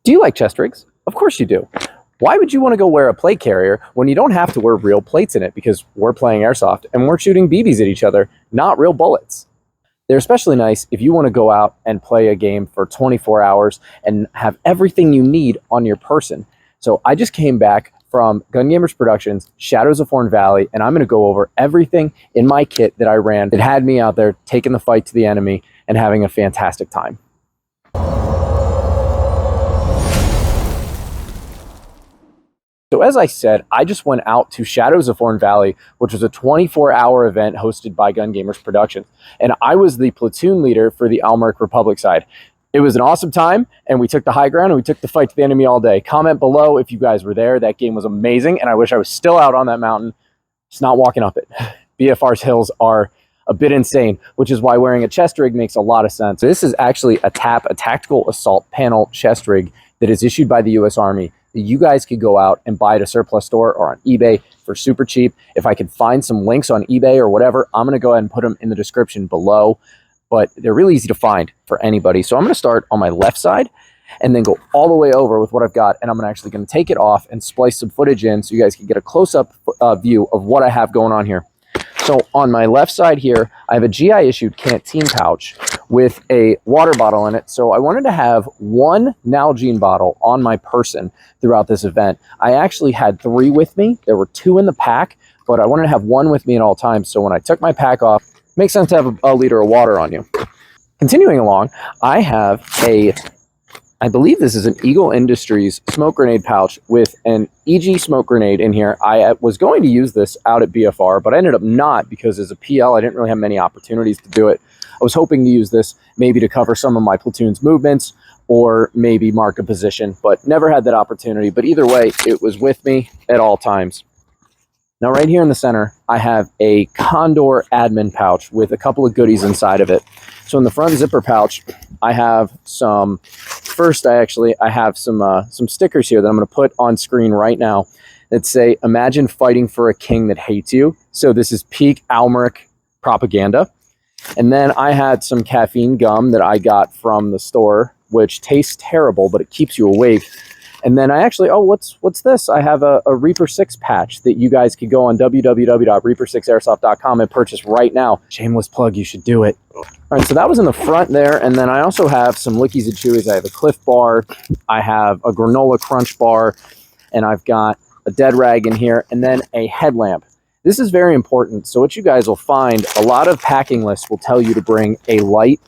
Do you like chest rigs? Of course you do. Why would you want to go wear a plate carrier when you don't have to wear real plates in it, because we're playing airsoft and we're shooting BBs at each other, not real bullets? They're especially nice if you want to go out and play a game for 24 hours and have everything you need on your person. So I just came back from Gun Gamers Productions, Shadows of Horn Valley, and I'm going to go over everything in my kit that I ran that had me out there taking the fight to the enemy and having a fantastic time. So as I said, I just went out to Shadows of Horn Valley, which was a 24-hour event hosted by Gun Gamers Productions, and I was the platoon leader for the Almeric Republic side. It was an awesome time, and we took the high ground, and we took the fight to the enemy all day. Comment below if you guys were there. That game was amazing, and I wish I was still out on that mountain, just not walking up it. BFR's hills are a bit insane, which is why wearing a chest rig makes a lot of sense. This is actually a TAP, a Tactical Assault Panel chest rig that is issued by the U.S. Army. You guys could go out and buy at a surplus store or on eBay for super cheap. If I could find some links on eBay or whatever, I'm going to go ahead and put them in the description below. But they're really easy to find for anybody. So I'm going to start on my left side and then go all the way over with what I've got. And I'm actually going to take it off and splice some footage in so you guys can get a close-up view of what I have going on here. So on my left side here, I have a GI-issued canteen pouch with a water bottle in it. So I wanted to have one Nalgene bottle on my person throughout this event. I actually had 3 with me. There were 2 in the pack, but I wanted to have 1 with me at all times. So when I took my pack off, it makes sense to have a liter of water on you. Continuing along, I have I believe this is an Eagle Industries smoke grenade pouch with an EG smoke grenade in here. I was going to use this out at BFR, but I ended up not because as a PL, I didn't really have many opportunities to do it. I was hoping to use this maybe to cover some of my platoon's movements or maybe mark a position, but never had that opportunity. But either way, it was with me at all times. Now right here in the center, I have a Condor admin pouch with a couple of goodies inside of it. So in the front zipper pouch, I have some, I have some stickers here that I'm going to put on screen right now that say, imagine fighting for a king that hates you. So this is peak Almeric propaganda. And then I had some caffeine gum that I got from the store, which tastes terrible, but it keeps you awake. And then I actually, oh, what's this? I have a Reaper 6 patch that you guys could go on www.reaper6airsoft.com and purchase right now. Shameless plug, you should do it. All right, so that was in the front there. And then I also have some Lickies and Chewies. I have a Cliff Bar. I have a Granola Crunch Bar. And I've got a Dead Rag in here. And then a headlamp. This is very important. So what you guys will find, a lot of packing lists will tell you to bring a light,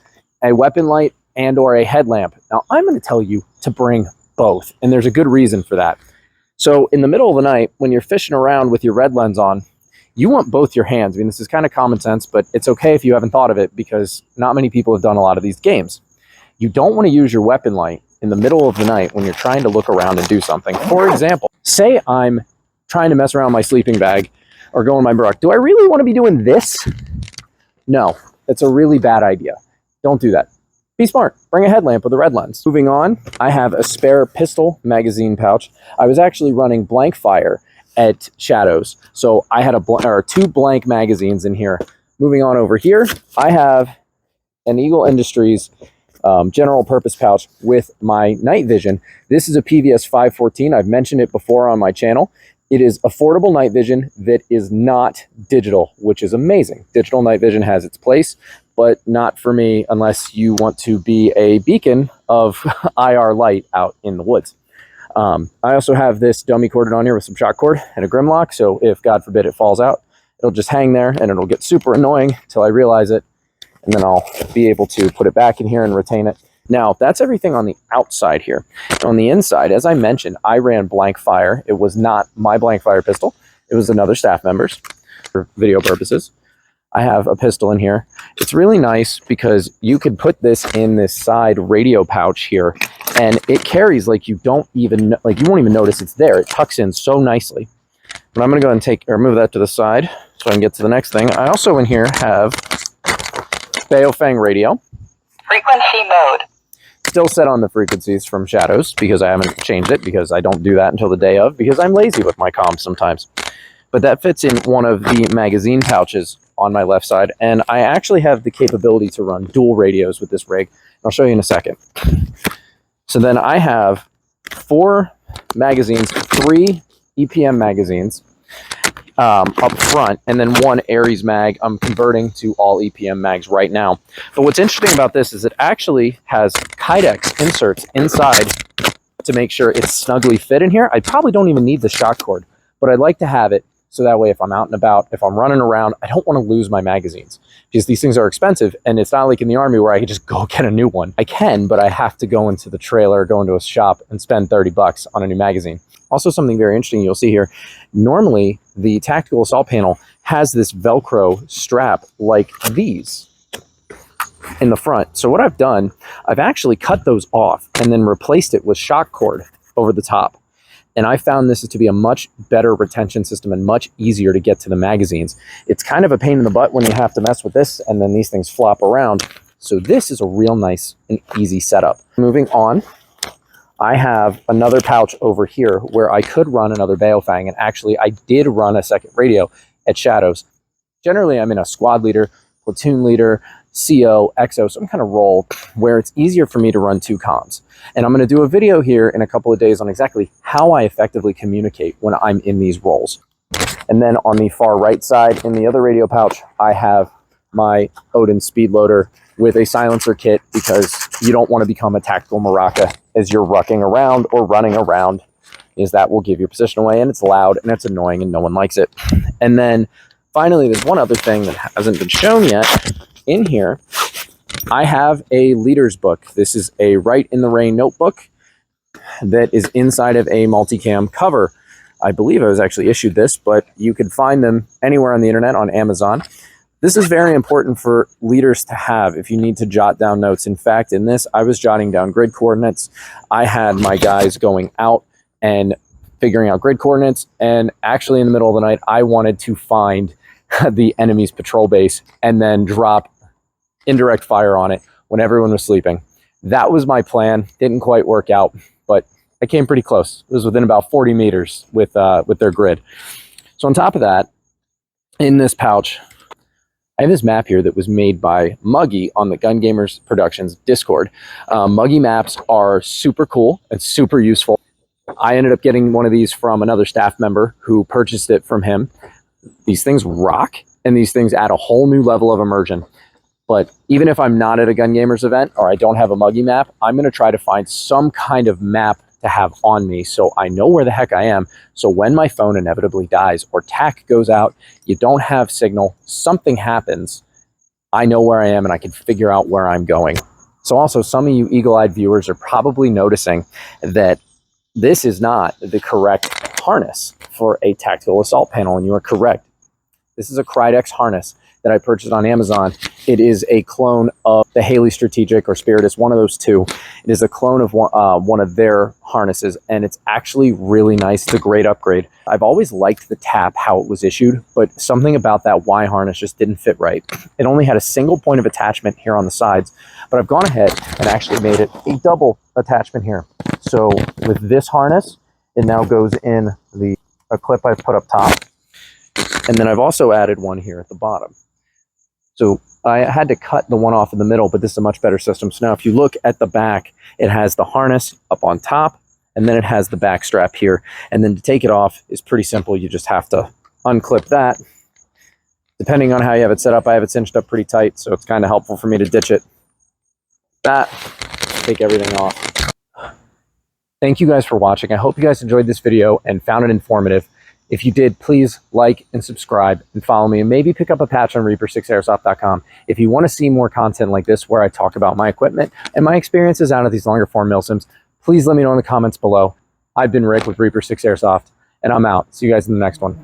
a weapon light, and or a headlamp. Now, I'm going to tell you to bring both, and there's a good reason for that. So in the middle of the night, when you're fishing around with your red lens on, you want both your hands. I mean, this is kind of common sense, but it's okay if you haven't thought of it because not many people have done a lot of these games. You don't want to use your weapon light in the middle of the night when you're trying to look around and do something. For example, say I'm trying to mess around my sleeping bag or go in my Brook. Do I really want to be doing this? No, that's a really bad idea. Don't do that. Be smart. Bring a headlamp with a red lens. Moving on, I have a spare pistol magazine pouch. I was actually running blank fire at Shadows, so I had 2 blank magazines in here. Moving on over here, I have an Eagle Industries general purpose pouch with my night vision. This is a PVS 514. I've mentioned it before on my channel. It is affordable night vision that is not digital, which is amazing. Digital night vision has its place, but not for me unless you want to be a beacon of IR light out in the woods. I also have this dummy corded on here with some shock cord and a Grimlock, so if, God forbid, it falls out, it'll just hang there and it'll get super annoying until I realize it, and then I'll be able to put it back in here and retain it. Now, that's everything on the outside here. On the inside, as I mentioned, I ran blank fire. It was not my blank fire pistol. It was another staff member's for video purposes. I have a pistol in here. It's really nice because you could put this in this side radio pouch here, and it carries like you won't even notice it's there. It tucks in so nicely. But I'm going to go ahead and move that to the side so I can get to the next thing. I also in here have Baofeng radio. Frequency mode. Still set on the frequencies from Shadows because I haven't changed it because I don't do that until the day of because I'm lazy with my comms sometimes. But that fits in one of the magazine pouches on my left side, and I actually have the capability to run dual radios with this rig. I'll show you in a second. So then I have 4 magazines, 3 EPM magazines up front, and then 1 Aries mag. I'm converting to all EPM mags right now. But what's interesting about this is it actually has Kydex inserts inside to make sure it's snugly fit in here. I probably don't even need the shock cord, but I'd like to have it so that way if I'm out and about, if I'm running around, I don't want to lose my magazines, because these things are expensive, and it's not like in the Army where I can just go get a new one. I can, but I have to go into the trailer, go into a shop, and spend 30 bucks on a new magazine. Also, something very interesting you'll see here, normally the tactical assault panel has this Velcro strap like these in the front. So what I've done, I've actually cut those off and then replaced it with shock cord over the top. And I found this to be a much better retention system and much easier to get to the magazines. It's kind of a pain in the butt when you have to mess with this and then these things flop around. So this is a real nice and easy setup. Moving on, I have another pouch over here where I could run another Baofeng, and actually I did run a second radio at Shadows. Generally I'm in a squad leader, platoon leader, CO, XO, some kind of role where it's easier for me to run 2 comms. And I'm going to do a video here in a couple of days on exactly how I effectively communicate when I'm in these roles. And then on the far right side, in the other radio pouch, I have my Odin speed loader with a silencer kit, because you don't want to become a tactical maraca as you're rucking around or running around, is that will give your position away, and it's loud and it's annoying and no one likes it. And then finally, there's one other thing that hasn't been shown yet. In here, I have a leader's book. This is a Right in the Rain notebook that is inside of a multicam cover. I believe I was actually issued this, but you can find them anywhere on the internet, on Amazon. This is very important for leaders to have if you need to jot down notes. In fact, in this, I was jotting down grid coordinates. I had my guys going out and figuring out grid coordinates, and actually in the middle of the night, I wanted to find the enemy's patrol base and then drop indirect fire on it when everyone was sleeping. That was my plan. Didn't quite work out, but I came pretty close. It was within about 40 meters with their grid. So on top of that, in this pouch, I have this map here that was made by Muggy on the Gun Gamers Productions Discord. Muggy maps are super cool and super useful. I ended up getting one of these from another staff member who purchased it from him. These things rock, and these things add a whole new level of immersion. But even if I'm not at a Gun Gamers event or I don't have a Muggy map, I'm going to try to find some kind of map to have on me so I know where the heck I am. So when my phone inevitably dies or TAC goes out, you don't have signal, something happens, I know where I am and I can figure out where I'm going. So also, some of you eagle-eyed viewers are probably noticing that this is not the correct harness for a tactical assault panel, and you are correct. This is a Kydex harness that I purchased on Amazon. It is a clone of the Haley Strategic or Spiritus, one of those two. It is a clone of one of their harnesses, and it's actually really nice. It's a great upgrade. I've always liked the tap, how it was issued, but something about that Y harness just didn't fit right. It only had a single point of attachment here on the sides, but I've gone ahead and actually made it a double attachment here. So with this harness, it now goes in a clip I've put up top, and then I've also added one here at the bottom. So I had to cut the one off in the middle, but this is a much better system. So now if you look at the back, it has the harness up on top, and then it has the back strap here. And then to take it off is pretty simple. You just have to unclip that. Depending on how you have it set up, I have it cinched up pretty tight, so it's kind of helpful for me to ditch it. That, take everything off. Thank you guys for watching. I hope you guys enjoyed this video and found it informative. If you did, please like and subscribe and follow me, and maybe pick up a patch on Reaper6airsoft.com. If you want to see more content like this where I talk about my equipment and my experiences out of these longer form Milsims, please let me know in the comments below. I've been Rick with Reaper6 Airsoft, and I'm out. See you guys in the next one.